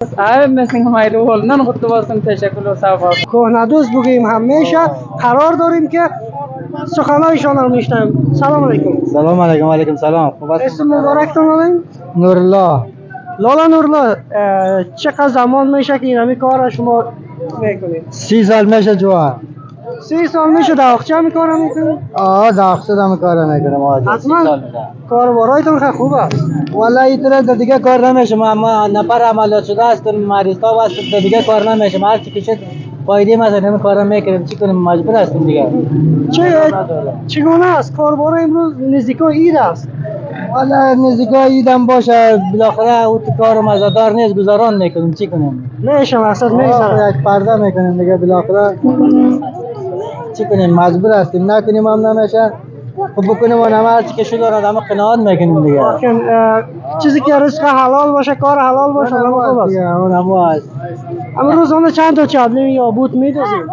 مثل mayli o'g'lidan qutlug' bo'lsin. Tashakkur, sog' ol. ko'hnado'st bugün hamisha qaror داریم که سخنانشان رو میشنویم. سلام علیکم. سلام علیکم. علیکم سلام. اسم مبارکتون آقای؟ نورالله. لالا نورالله، چقدر زمان میشه که این کار شما میکنید؟ 30 سال میشه جوان. 30 سال میشه داغچه هم کار میکنید؟ داغچه هم کار میکنم آجا. حتما کاربارایتون خیلی خوب است. والله این طرح دیگه کار نمیشه. ما نفر عملیات شده هستیم، مریضا هستیم، دیگه کار نمیشه. هر چی کشید فایده مثلا همین کارا میکنیم. چی کنیم؟ مجبور هستیم دیگه. چگونه است کاربار امروز؟ نزدیک عید است. والا نزدیک عیدم باشه، بالاخره او کار مزادار نیست، گزاران میکنیم. چی کنیم؟ میشه مقصد میگذره یک پرده میکنیم دیگه. بالاخره چی کنیم؟ مجبور هستیم. نکنیم هم نمیشه. خب بکنیم و هر چی که شده آدم قناعت میکنیم دیگه. چیزی که رزق حلال باشه، کار حلال باشه، خوب است. اون هم هست. اما روزانه چند تا چابلی یا بوت میدوزید؟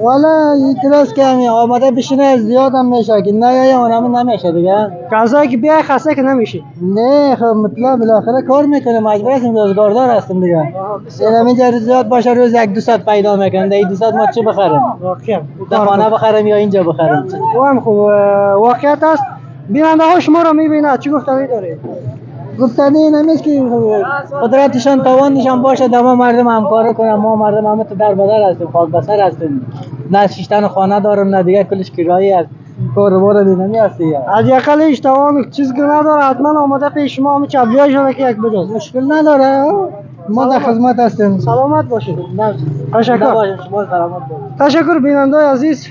والا این طرح که همین آماده بشینه زیاد هم میشه که نه یا اونم نمیشه دیگه. غذایی که بیای خسته که نمیشه. نه خب مطلب بالاخره کار میکنه، مجبور هستیم، روزگاردار هستیم دیگه. این همینجا زیاد باشه روز 1-2 پیدا میکنه. این 2 ما چی بخریم؟ واقعا خانه بخریم یا اینجا بخریم؟ هم خوب واقعیت است. بیننده ها شما رو میبینه، چی گفتنی داره؟ گفتنی این همیست که قدرتشان توانشان باشه دما مردم همکاری کنن. ما مردم همه تو در بدر هستیم، خاک بسر هستیم. نه شیشتن خانه دارم نه دیگه، کلش کرایی است. کاربار دینمی هستی. از اقل اشتوان چیز که نداره حتما آماده پیش ما همه چابلیای شده که یک بدوز. مشکل نداره. ما در خدمت هستیم. سلامت باشید. تشکر. شما سلامت باشید. تشکر بیننده عزیز.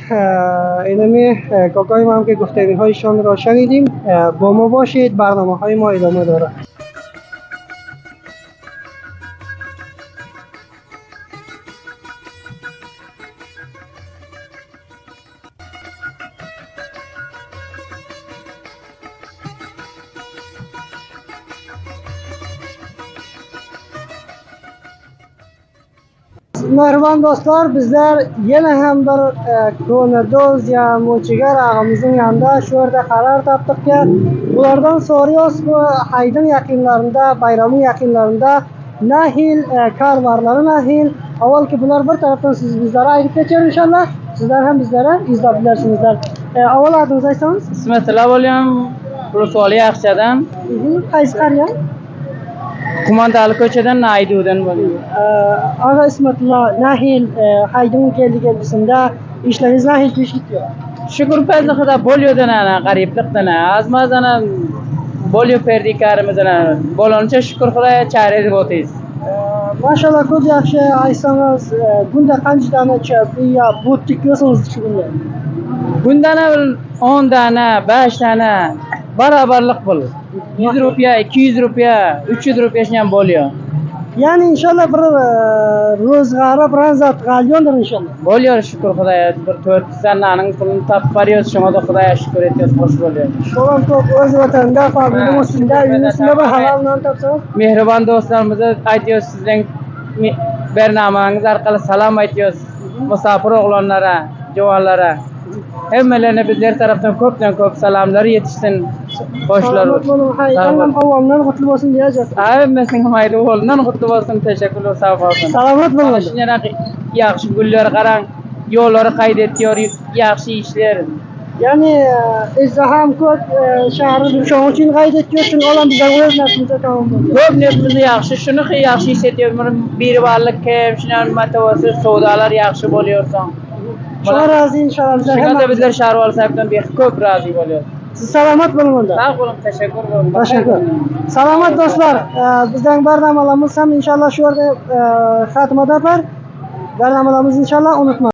اینمی کاکای ما هم که گفتنی هایشان را شنیدیم. با ما باشید، برنامه های ما ادامه داره. Mehriban dostlar, bizler yine hem bir ko'hnado'st ya mo'chigar ağamızın yanında şu yerda qarar topdik ki bulardan soruyoruz bu haydın yaqinlarında, bayramın yaqinlarında nahil karvarları nahil. Avval ki bunlar bir taraftan siz bizlere ayırıp geçer inşallah. Sizler hem bizlere izleyebilirsiniz. Avval adınızı aytsanız? Ismatilla bo'lyam, Rusoli Yaxshidan. Qaysi qarya? Qumandali ko'chadan Naydudan bo'lyam. Ağa İsmatilla, nahil haydın geldiğinde işleriniz nahil peş gidiyor. Shukur fazli xudo bo'lyodan ana qariblikdan azmazana bo'lyo perdi karimizdan bo'loncha shukur xudoga chare deb o'taysiz. Maşallah ko'p yaxshi aytsangiz, bunda qancha dana chapli ya but tikyapsiz shunda? Bundan 10 dana, 5 dana barobarlik bo'ladi. 100 rupiya, 200 rupiya, 300 rupiya ham bo'lyo. Yani inşallah bir ro'zg'ori bilan zot g'alyondir inşallah. Bo'lyor shukur xudoga. Bir 400 dananing pulini topib beramiz. Shunga xudoga shukur etyapmiz, xush bo'lyor. Sholom ko'p o'z vatanda, fabrikasida, uyimizda bir halol non topsangiz. Mehribon do'stlarimizga aytamiz, sizning bernamangiz orqali salom aytamiz. Musofir o'g'lonlara, juvonlara. Hammalarga bizlar tarafdan ko'pdan ko'p salomlar yetishsin. Boshlar olsun. Avvaldan qutlug' bo'lsin deyajak. Hammasing mayli o'g'lidan qutlug' bo'lsin. Tashakkur, sog' bo'lsin. Salomat bo'ling. Shunga yaxshi gullar qarang, yo'llari qayd etyor, yaxshi ishlar. Yani izdiham ko'p, shaharni shuning uchun qayd etgan olam bizlar o'z nafsimizda tamom bo'ldi. Ko'p nafimiz yaxshi, shuni yaxshi hissetyapman. Beribalik kim, shundan matavasi savdolar yaxshi bo'layorsan. Shuna razi inshaalloh bizlar hamma bizlar Sharval sahibdan ko'p razi bo'lyapmiz. Siz salomat bo'ling unda. Sog' bo'ling, tashakkur bo'ling. Tashakkur. Salomat do'stlar, bizning barnamelarimiz ham inshaalloh shu yerda xatmadadir. Barnamelarimizni inshaalloh unutmang.